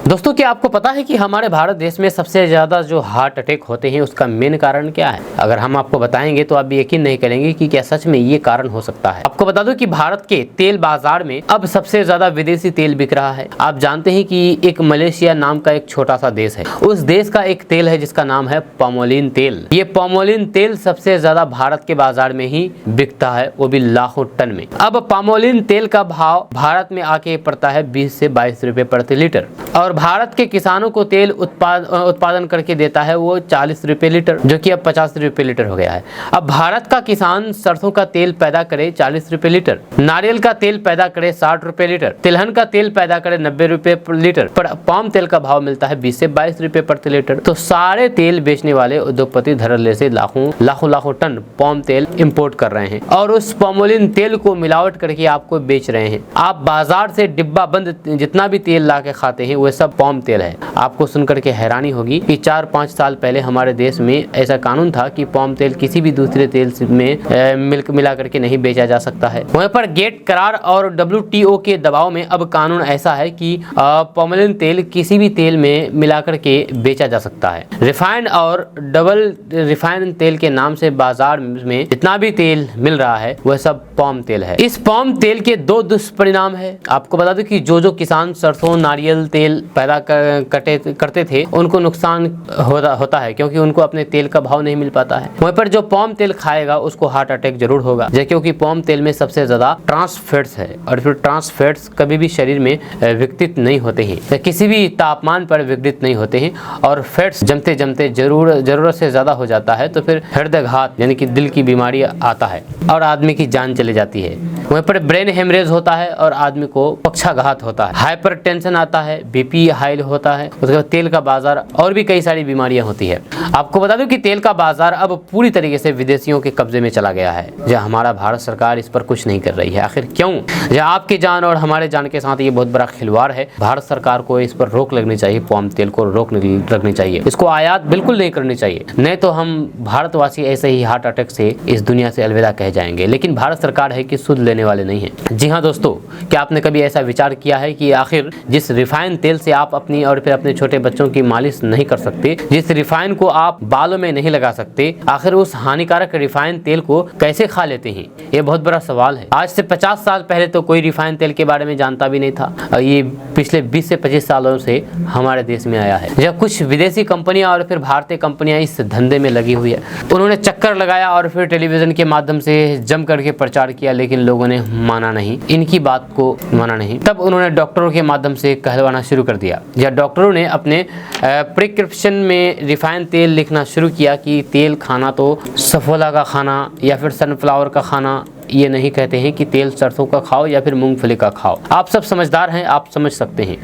दोस्तों, क्या आपको पता है कि हमारे भारत देश में सबसे ज्यादा जो हार्ट अटैक होते हैं उसका मेन कारण क्या है? अगर हम आपको बताएंगे तो आप भी यकीन नहीं करेंगे कि क्या सच में ये कारण हो सकता है। आपको बता दो कि भारत के तेल बाजार में अब सबसे ज्यादा विदेशी तेल बिक रहा है। आप जानते हैं कि एक मलेशिया नाम का एक छोटा सा देश है, उस देश का एक तेल है जिसका नाम है पामोलिन तेल। ये पामोलिन तेल सबसे ज्यादा भारत के बाजार में ही बिकता है, वो भी लाखों टन में। अब पामोलिन तेल का भाव भारत में आके पड़ता है 20 से 22 रुपए प्रति लीटर और भारत के किसानों को तेल उत्पादन करके देता है वो 40 रुपए लीटर, जो कि अब 50 रुपए लीटर हो गया है। अब भारत का किसान सरसों का तेल पैदा करे 40 रुपए लीटर, नारियल का तेल पैदा करे 60 रुपए लीटर, तिलहन का तेल पैदा करे 90 रुपए लीटर, पर पाम तेल का भाव मिलता है 20 से 22 रुपए प्रति लीटर। तो सारे तेल बेचने वाले उद्योगपति धड़ल्ले से लाखों टन पाम तेल इंपोर्ट कर रहे हैं और उस पामोलिन तेल को मिलावट करके आपको बेच रहे हैं। आप बाजार से डिब्बा बंद जितना भी तेल ला के खाते हैं वो सब सब पाम तेल है। आपको सुनकर के हैरानी होगी कि 4-5 साल पहले हमारे देश में ऐसा कानून था कि पाम तेल किसी भी दूसरे तेल में मिला करके नहीं बेचा जा सकता है। वहीं पर गेट करार और WTO के दबाव में अब कानून ऐसा है कि पामोलिन तेल किसी भी तेल में मिलाकर के बेचा जा सकता है। रिफाइंड और डबल रिफाइंड तेल के नाम से बाजार में जितना भी तेल मिल रहा है वह सब पाम तेल है। इस पाम तेल के दो दुष्परिणाम है। आपको बता दूं कि जो किसान सरसों नारियल तेल पैदा करते थे उनको नुकसान होता है, क्योंकि उनको अपने तेल का भाव नहीं मिल पाता है। वहीं पर जो पाम तेल खाएगा उसको हार्ट अटैक जरूर होगा, क्योंकि पाम तेल में सबसे ज्यादा ट्रांस फैट्स है और फिर ट्रांस फैट्स कभी भी शरीर में विघटित नहीं होते हैं, किसी भी तापमान पर विघटित नहीं होते हैं और फैट्स जमते जमते जरूरत से ज्यादा हो जाता है तो फिर हृदयघात यानी कि दिल की बीमारी आता है और आदमी की जान चली जाती है। वहीं पर ब्रेन हेमरेज होता है और आदमी को पक्षाघात होता है, हाइपर टेंशन आता है, BP हाई होता है, उसके बाद तेल का बाजार और भी कई सारी बीमारियां होती है। आपको बता दूं कि तेल का बाजार अब पूरी तरीके से विदेशियों के कब्जे में चला गया है, जहाँ हमारा भारत सरकार इस पर कुछ नहीं कर रही है। आखिर क्यों? जहाँ आपकी जान और हमारे जान के साथ ये बहुत बड़ा खिलवाड़ है। भारत सरकार को इस पर रोक लगनी चाहिए, पाम तेल को रोक लगनी चाहिए, इसको आयात बिल्कुल नहीं करनी चाहिए, नहीं तो हम भारतवासी ऐसे ही हार्ट अटैक से इस दुनिया से अलविदा कह जाएंगे। लेकिन भारत सरकार है कि सुध लेने वाले नहीं है। जी हाँ दोस्तों, क्या आपने कभी ऐसा विचार किया है कि आखिर जिस रिफाइंड तेल से आप अपनी और फिर अपने छोटे बच्चों की मालिश नहीं कर सकते, जिस रिफाइन को आप बालों में नहीं लगा सकते, आखिर उस हानिकारक रिफाइंड तेल को कैसे खा लेते हैं? ये बहुत बड़ा सवाल है। आज से 50 साल पहले तो कोई रिफाइंड तेल के बारे में जानता भी नहीं था और ये पिछले 20 से 25 सालों से हमारे देश में आया है। जब कुछ विदेशी कंपनियां और फिर भारतीय कंपनियां इस धंधे में लगी हुई है, उन्होंने चक्कर लगाया और फिर टेलीविजन के माध्यम से जम करके प्रचार किया, लेकिन लोगों ने माना नहीं, इनकी बात को माना नहीं। तब उन्होंने डॉक्टरों के माध्यम से कहलवाना शुरू कर दिया, या डॉक्टरों ने अपने प्रिस्क्रिप्शन में रिफाइंड तेल लिखना शुरू किया कि तेल खाना तो सफोला का खाना या फिर सनफ्लावर का खाना, ये नहीं कहते हैं कि तेल सरसों का खाओ या फिर मूंगफली का खाओ। आप सब समझदार हैं, आप समझ सकते हैं।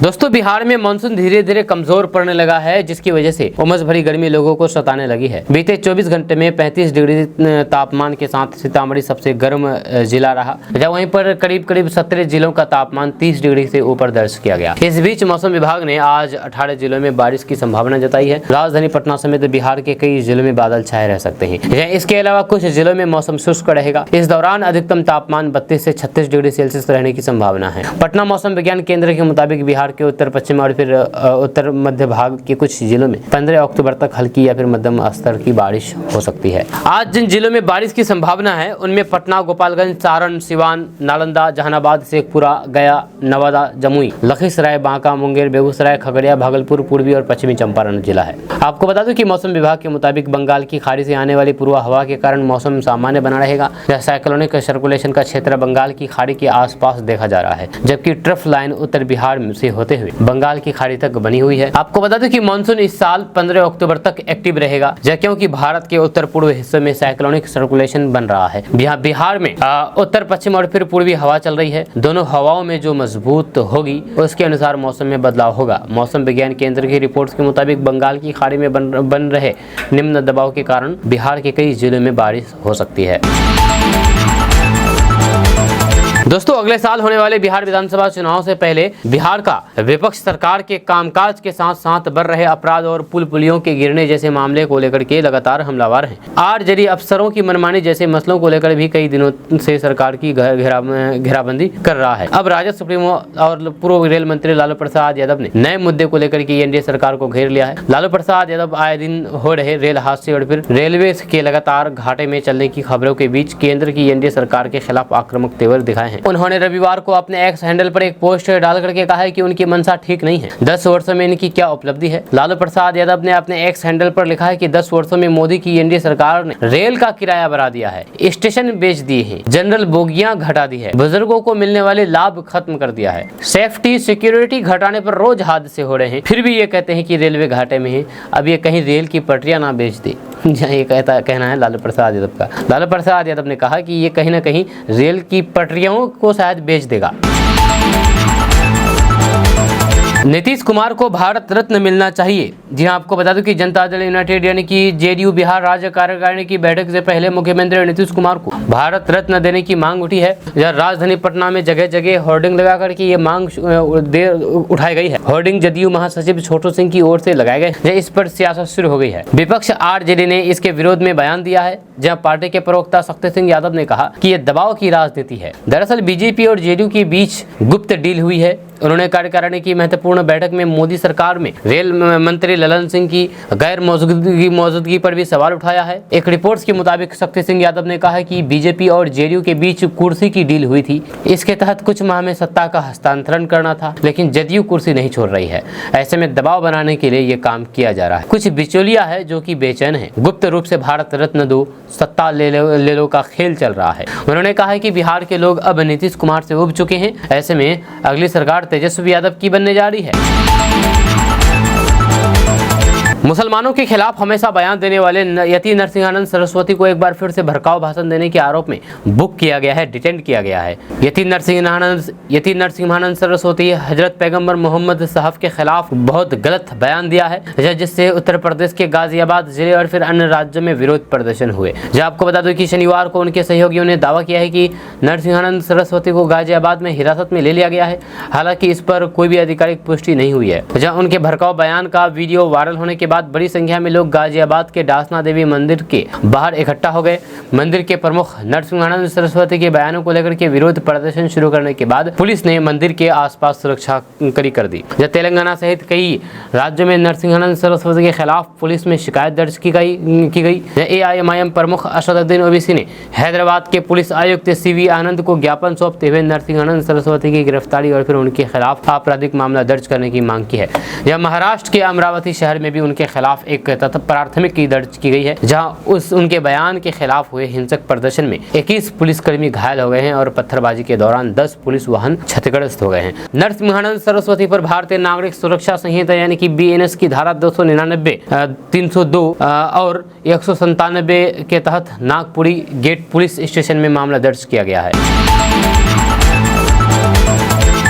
दोस्तों, बिहार में मानसून धीरे धीरे कमजोर पड़ने लगा है, जिसकी वजह से उमस भरी गर्मी लोगों को सताने लगी है। बीते 24 घंटे में 35 डिग्री तापमान के साथ सीतामढ़ी सबसे गर्म जिला रहा, जब वहीं पर करीब 17 जिलों का तापमान 30 डिग्री से ऊपर दर्ज किया गया। इस बीच मौसम विभाग ने आज 18 जिलों में बारिश की संभावना जताई है। राजधानी पटना समेत बिहार के कई जिलों में बादल छाए रह सकते हैं। इसके अलावा कुछ जिलों में मौसम शुष्क रहेगा। इस दौरान अधिकतम तापमान 32 से 36 डिग्री सेल्सियस रहने की संभावना है। पटना मौसम विज्ञान केंद्र के मुताबिक बिहार के उत्तर पश्चिम और फिर उत्तर मध्य भाग के कुछ जिलों में 15 अक्टूबर तक हल्की या फिर मध्यम स्तर की बारिश हो सकती है। आज जिन जिलों में बारिश की संभावना है उनमें पटना, गोपालगंज, सारण, सिवान, नालंदा, जहानाबाद, शेखपुरा, गया, नवादा, जमुई, लखीसराय, बांका, मुंगेर, बेगूसराय, खगड़िया, भागलपुर, पूर्वी और पश्चिमी चंपारण जिला है। आपको बता दूं कि मौसम विभाग के मुताबिक बंगाल की खाड़ी से आने वाली पूर्वा हवा के कारण मौसम सामान्य बना रहेगा। साइक्लोनिक सर्कुलेशन का क्षेत्र बंगाल की खाड़ी के आसपास देखा जा रहा है, जबकि ट्रफ लाइन उत्तर बिहार से होते हुए बंगाल की खाड़ी तक बनी हुई है। आपको बता दें कि मानसून इस साल 15 अक्टूबर तक एक्टिव रहेगा, क्योंकि भारत के उत्तर पूर्व हिस्से में साइक्लोनिक सर्कुलेशन बन रहा है। बिहार में उत्तर पश्चिम और फिर पूर्वी हवा चल रही है। दोनों हवाओं में जो मजबूत होगी उसके अनुसार मौसम में बदलाव होगा। मौसम विज्ञान केंद्र की रिपोर्ट्स के मुताबिक बंगाल की खाड़ी में बन रहे निम्न दबाव के कारण बिहार के कई जिलों में बारिश हो सकती है। दोस्तों, अगले साल होने वाले बिहार विधानसभा चुनाव से पहले बिहार का विपक्ष सरकार के कामकाज के साथ साथ बढ़ रहे अपराध और पुल पुलियों के गिरने जैसे मामले को लेकर के लगातार हमलावर है। आरजेडी अफसरों की मनमानी जैसे मसलों को लेकर भी कई दिनों से सरकार की घेराबंदी कर रहा है। अब राजद सुप्रीमो और पूर्व रेल मंत्री लालू प्रसाद यादव ने नए मुद्दे को लेकर के एनडीए सरकार को घेर लिया है। लालू प्रसाद यादव आए दिन हो रहे रेल हादसे और फिर रेलवे के लगातार घाटे में चलने की खबरों के बीच केंद्र की एनडीए सरकार के खिलाफ आक्रामक तेवर दिखाए हैं। उन्होंने रविवार को अपने एक्स हैंडल पर एक पोस्ट डाल करके कहा है कि उनकी मंशा ठीक नहीं है। 10 वर्षों में इनकी क्या उपलब्धि है। लालू प्रसाद यादव ने अपने एक्स हैंडल पर लिखा है कि 10 वर्षों में मोदी की एनडीए सरकार ने रेल का किराया बढ़ा दिया है, स्टेशन बेच दिए हैं, जनरल बोगियां घटा दी है, बुजुर्गों को मिलने वाले लाभ खत्म कर दिया है, सेफ्टी सिक्योरिटी घटाने पर रोज हादसे हो रहे हैं, फिर भी ये कहते हैं कि रेलवे घाटे में है। अब ये कहीं रेल की पटरियां ना बेच दे, ये कहना है लालू प्रसाद यादव का। लालू प्रसाद यादव ने कहा कि ये कहीं ना कहीं रेल की पटरियों को शायद बेच देगा। नीतीश कुमार को भारत रत्न मिलना चाहिए। जी हां, आपको बता दूं कि जनता दल यूनाइटेड यानी कि जेडीयू बिहार राज्य कार्यकारिणी की बैठक से पहले मुख्यमंत्री नीतीश कुमार को भारत रत्न देने की मांग उठी है। राजधानी पटना में जगह जगह होर्डिंग लगाकर के ये मांग उठाई गई है। होर्डिंग जदयू महासचिव छोटू सिंह की ओर से लगाए गए। इस पर सियासत शुरू हो गई है। विपक्ष आरजेडी ने इसके विरोध में बयान दिया है, जहां पार्टी के प्रवक्ता शक्ति सिंह यादव ने कहा कि यह दबाव की राजनीति है। दरअसल बीजेपी और जेडीयू के बीच गुप्त डील हुई है। उन्होंने कार्यकारिणी की महत्वपूर्ण बैठक में मोदी सरकार में रेल मंत्री ललन सिंह की गैर मौजूदगी पर भी सवाल उठाया है। एक रिपोर्ट के मुताबिक शक्ति सिंह यादव ने कहा कि बीजेपी और जेडीयू के बीच कुर्सी की डील हुई थी। इसके तहत कुछ माह में सत्ता का हस्तांतरण करना था, लेकिन जदयू कुर्सी नहीं छोड़ रही है। ऐसे में दबाव बनाने के लिए ये काम किया जा रहा है। कुछ बिचौलिया है जो कि बेचैन है। गुप्त रूप से भारत रत्न दो, सत्ता ले लो का खेल चल रहा है। उन्होंने कहा है कि बिहार के लोग अब नीतीश कुमार से उब चुके हैं। ऐसे में अगली सरकार तेजस्वी यादव की बनने जा रही है। मुसलमानों के खिलाफ हमेशा बयान देने वाले यति नरसिंहानंद सरस्वती को एक बार फिर से भड़काऊ भाषण देने के आरोप में बुक किया गया है, डिटेंड किया गया है। यति नरसिंहानंद सरस्वती हजरत पैगंबर मोहम्मद साहब के खिलाफ बहुत गलत बयान दिया है, जिससे उत्तर प्रदेश के गाजियाबाद जिले और फिर अन्य राज्यों में विरोध प्रदर्शन हुए। जब आपको बता दूं कि शनिवार को उनके सहयोगियों ने दावा किया है कि नरसिंहानंद सरस्वती को गाजियाबाद में हिरासत में ले लिया गया है। हालांकि इस पर कोई भी आधिकारिक पुष्टि नहीं हुई है। जहां उनके भड़काऊ बयान का वीडियो वायरल होने के बाद बड़ी संख्या में लोग गाजियाबाद के डासना देवी मंदिर के बाहर इकट्ठा हो गए। मंदिर के प्रमुख नरसिंहानंद सरस्वती के बयानों को लेकर के विरोध प्रदर्शन शुरू करने के बाद पुलिस ने मंदिर के आसपास सुरक्षा कड़ी कर दी। जब तेलंगाना सहित कई राज्यों में नरसिंहानंद सरस्वती के खिलाफ पुलिस में शिकायत दर्ज की गई। AIMIM प्रमुख असदुद्दीन ओवैसी ने हैदराबाद के पुलिस आयुक्त CV आनंद को ज्ञापन सौंपते हुए नरसिंहानंद सरस्वती की गिरफ्तारी और फिर उनके खिलाफ आपराधिक मामला दर्ज करने की मांग की है। यह महाराष्ट्र के अमरावती शहर में भी उनके खिलाफ एक प्राथमिकी दर्ज की गई है, जहां उनके बयान के खिलाफ हुए हिंसक प्रदर्शन में 21 पुलिसकर्मी घायल हो गए हैं और पत्थरबाजी के दौरान 10 पुलिस वाहन क्षतिग्रस्त हो गए हैं। नरसिंहानंद सरस्वती पर भारतीय नागरिक सुरक्षा संहिता यानी कि BNS की धारा 299, 302 और 197 के तहत नागपुरी गेट पुलिस स्टेशन में मामला दर्ज किया गया है।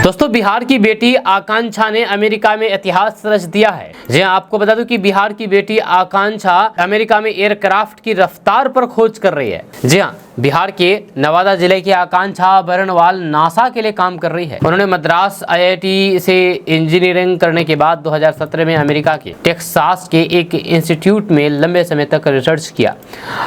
दोस्तों, बिहार की बेटी आकांक्षा ने अमेरिका में इतिहास रच दिया है। जी आपको बता दूं कि बिहार की बेटी आकांक्षा अमेरिका में एयरक्राफ्ट की रफ्तार पर खोज कर रही है। जी हाँ, बिहार के नवादा जिले की आकांक्षा बरनवाल नासा के लिए काम कर रही है। उन्होंने मद्रास IIT से इंजीनियरिंग करने के बाद 2017 में अमेरिका के टेक्सास के एक इंस्टीट्यूट में लंबे समय तक रिसर्च किया।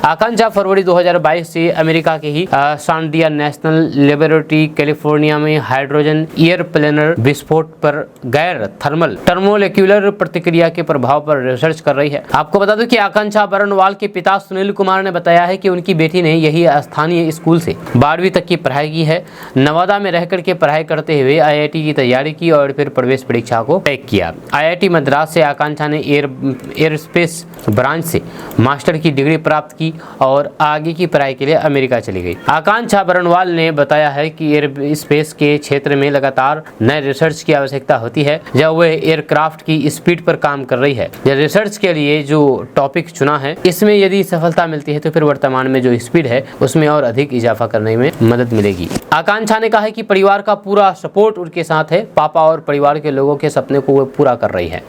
आकांक्षा फरवरी 2022 से अमेरिका के ही सांडिया नेशनल लेबोरेटरी कैलिफोर्निया में हाइड्रोजन एयर प्लेनर विस्फोट पर गैर थर्मल टर्मोलेक्यूलर प्रतिक्रिया के प्रभाव पर रिसर्च कर रही है। आपको बता दूं कि आकांक्षा बरनवाल के पिता सुनील कुमार ने बताया है कि उनकी बेटी ने यही स्थानीय स्कूल से 12वीं तक की पढ़ाई की है। नवादा में रहकर के पढ़ाई करते हुए IIT की तैयारी की और फिर प्रवेश परीक्षा को पैक किया। IIT मद्रास से आकांक्षा ने एयरस्पेस ब्रांच से मास्टर की डिग्री प्राप्त की और आगे की पढ़ाई के लिए अमेरिका चली गई। आकांक्षा बरनवाल ने बताया है कि एयरस्पेस के क्षेत्र में लगातार नए रिसर्च की आवश्यकता होती है, जब वह एयरक्राफ्ट की स्पीड पर काम कर रही है। यह रिसर्च के लिए जो टॉपिक चुना है, इसमें यदि सफलता मिलती है तो फिर वर्तमान में जो स्पीड है उसमें और अधिक इजाफा करने में मदद मिलेगी। आकांक्षा ने कहा है कि परिवार का पूरा सपोर्ट उनके साथ है। पापा और परिवार के लोगों के सपने को वो पूरा कर रही है।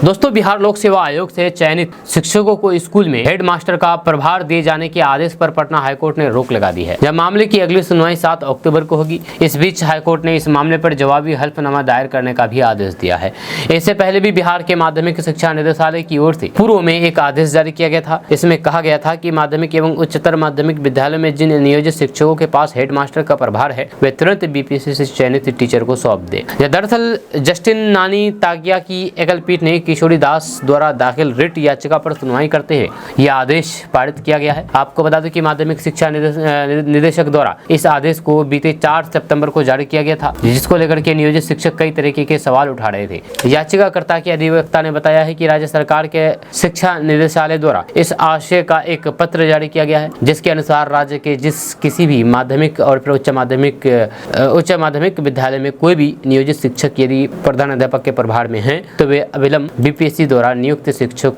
दोस्तों, बिहार लोक सेवा आयोग से चयनित शिक्षकों को स्कूल में हेडमास्टर का प्रभार दिए जाने के आदेश पर पटना हाईकोर्ट ने रोक लगा दी है। यह मामले की अगली सुनवाई 7 अक्टूबर को होगी। इस बीच हाईकोर्ट ने इस मामले पर जवाबी हल्फनामा दायर करने का भी आदेश दिया है। इससे पहले भी बिहार के माध्यमिक शिक्षा निदेशालय की ओर से पूर्व में एक आदेश जारी किया गया था। इसमें कहा गया था कि माध्यमिक एवं उच्चतर माध्यमिक विद्यालय में जिन नियोजित शिक्षकों के पास हेडमास्टर का प्रभार है, वे तुरंत BPSC से चयनित टीचर को सौंप दे। दरअसल जस्टिन नानी तागिया की एकल पीठ ने किशोरी दास द्वारा दाखिल रिट याचिका पर सुनवाई करते हुए यह आदेश पारित किया गया है। आपको बता दें कि माध्यमिक शिक्षा निदेशक द्वारा इस आदेश को बीते 4 सितंबर को जारी किया गया था, जिसको लेकर के नियोजित शिक्षक कई तरीके के सवाल उठा रहे थे। याचिकाकर्ता के अधिवक्ता ने बताया है कि राज्य सरकार के शिक्षा निदेशालय द्वारा इस आशय का एक पत्र जारी किया गया है, जिसके अनुसार राज्य के किसी भी माध्यमिक और फिर उच्च माध्यमिक विद्यालय में कोई भी नियोजित शिक्षक यदि प्रधानाध्यापक के प्रभार में हैं, तो वे अविलंब बीपीएससी द्वारा नियुक्त शिक्षक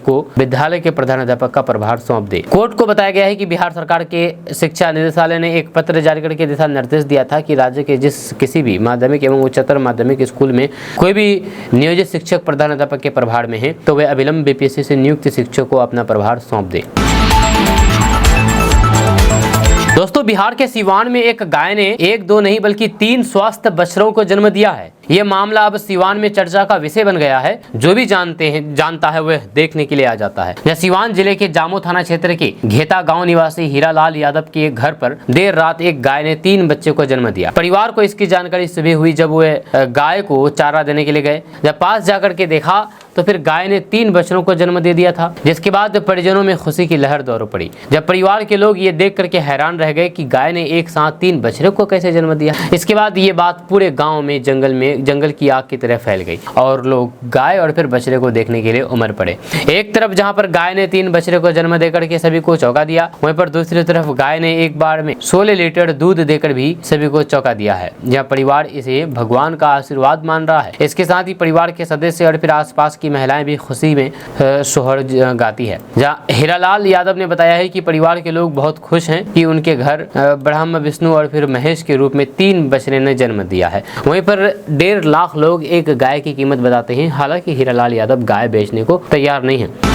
को विद्यालय के प्रधानाध्यापक का प्रभार सौंप दे। कोर्ट को बताया गया है कि बिहार सरकार के शिक्षा निदेशालय ने एक पत्र जारी करके दिशा निर्देश दिया था कि राज्य के जिस किसी भी माध्यमिक एवं उच्चतर माध्यमिक स्कूल में कोई भी नियोजित शिक्षक प्रधानाध्यापक के प्रभार में है तो वे अविलंब बीपीएससी से नियुक्त शिक्षक को अपना प्रभार सौंप दे। दोस्तों, बिहार के सीवान में एक गाय ने 1-2 नहीं बल्कि 3 स्वस्थ बछड़ों को जन्म दिया है। ये मामला अब सीवान में चर्चा का विषय बन गया है। जो भी जानता है वह देखने के लिए आ जाता है। यह सीवान जिले के जामो थाना क्षेत्र के घेता गांव निवासी हीरालाल यादव के एक घर पर देर रात एक गाय ने 3 बच्चे को जन्म दिया। परिवार को इसकी जानकारी सुबह हुई जब वे गाय को चारा देने के लिए गए। जब पास जाकर के देखा तो फिर गाय ने 3 बछड़ों को जन्म दे दिया था, जिसके बाद परिजनों में खुशी की लहर दौड़ पड़ी। जब परिवार के लोग ये देख करके हैरान रह गए कि गाय ने एक साथ 3 बछड़ों को कैसे जन्म दिया। इसके बाद ये बात पूरे गांव में जंगल की आग की तरह फैल गई और लोग गाय और फिर बछड़े को देखने के लिए उमड़ पड़े। एक तरफ जहां पर गाय ने 3 बछड़े को जन्म देकर के सभी को चौंका दिया, वहीं पर दूसरी तरफ गाय ने एक बार में 16 लीटर दूध देकर भी सभी को चौंका दिया है। यह परिवार इसे भगवान का आशीर्वाद मान रहा है। इसके साथ ही परिवार के सदस्य और फिर आसपास की महिलाएं भी खुशी में सोहर गाती है। जहाँ हीरालाल यादव ने बताया है कि परिवार के लोग बहुत खुश हैं कि उनके घर ब्रह्मा, विष्णु और फिर महेश के रूप में 3 बछड़े ने जन्म दिया है। वहीं पर 1.5 लाख लोग एक गाय की कीमत बताते हैं। हालांकि हीरालाल यादव गाय बेचने को तैयार नहीं है।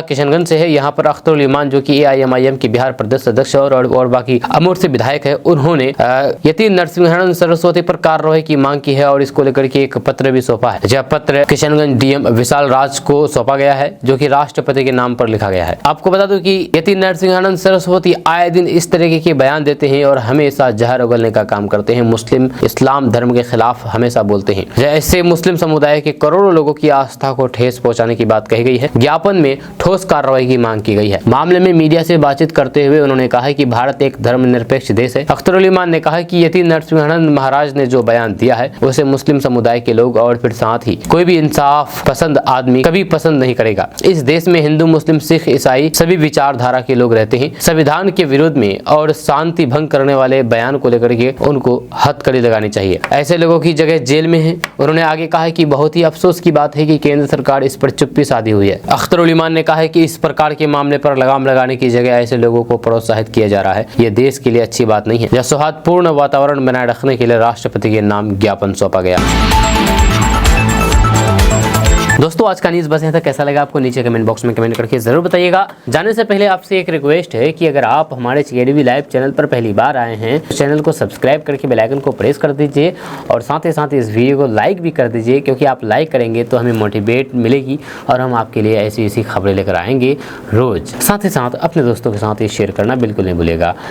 किशनगंज से है। यहाँ पर अख्तरुल ईमान जो कि AIMIM की बिहार प्रदेश अध्यक्ष और बाकी अमूर्त से विधायक है, उन्होंने यतीम नरसिंहानंद सरस्वती पर कार्रवाई की मांग की है और इसको लेकर के एक पत्र भी सौंपा है। यह पत्र किशनगंज DM विशाल राज को सौंपा गया है, जो कि राष्ट्रपति के नाम पर लिखा गया है। आपको बता दूं कि यतीम नरसिंहानंद सरस्वती आए दिन इस तरीके के बयान देते हैं और हमेशा जहर उगलने का काम करते हैं। मुस्लिम इस्लाम धर्म के खिलाफ हमेशा बोलते हैं। जैसे मुस्लिम समुदाय के करोड़ों लोगों की आस्था को ठेस पहुँचाने की बात कही गई है। ज्ञापन में ठोस कार्रवाई की मांग की गई है। मामले में मीडिया से बातचीत करते हुए उन्होंने कहा कि भारत एक धर्मनिरपेक्ष देश है। अख्तरुल ईमान ने कहा कि यतीम नरसिंहानंद महाराज ने जो बयान दिया है उसे मुस्लिम समुदाय के लोग और फिर साथ ही कोई भी इंसाफ पसंद आदमी कभी पसंद नहीं करेगा। इस देश में हिंदू, मुस्लिम, सिख, ईसाई सभी विचारधारा के लोग रहते हैं। संविधान के विरोध में और शांति भंग करने वाले बयान को लेकर के उनको हथकड़ी लगानी चाहिए। ऐसे लोगों की जगह जेल में है। उन्होंने आगे कहा कि बहुत ही अफसोस की बात है कि केंद्र सरकार इस पर चुप्पी साधी हुई है। अख्तरुल ईमान ने कहा कि इस प्रकार के मामले पर लगाम लगाने की जगह ऐसे लोगों को प्रोत्साहित किया जा रहा है। यह देश के लिए अच्छी बात नहीं है। यह सौहार्दपूर्ण वातावरण बनाए रखने के लिए राष्ट्रपति के नाम ज्ञापन सौंपा गया। दोस्तों, आज का न्यूज़ बस यहाँ तक। कैसा लगा आपको नीचे कमेंट बॉक्स में कमेंट करके जरूर बताइएगा। जाने से पहले आपसे एक रिक्वेस्ट है कि अगर आप हमारे CADV लाइव चैनल पर पहली बार आए हैं तो चैनल को सब्सक्राइब करके बेल आइकन को प्रेस कर दीजिए और साथ ही साथ इस वीडियो को लाइक भी कर दीजिए, क्योंकि आप लाइक करेंगे तो हमें मोटिवेट मिलेगी और हम आपके लिए ऐसी ऐसी खबरें लेकर आएंगे रोज। साथ ही साथ अपने दोस्तों के साथ ये शेयर करना बिल्कुल नहीं भूलिएगा।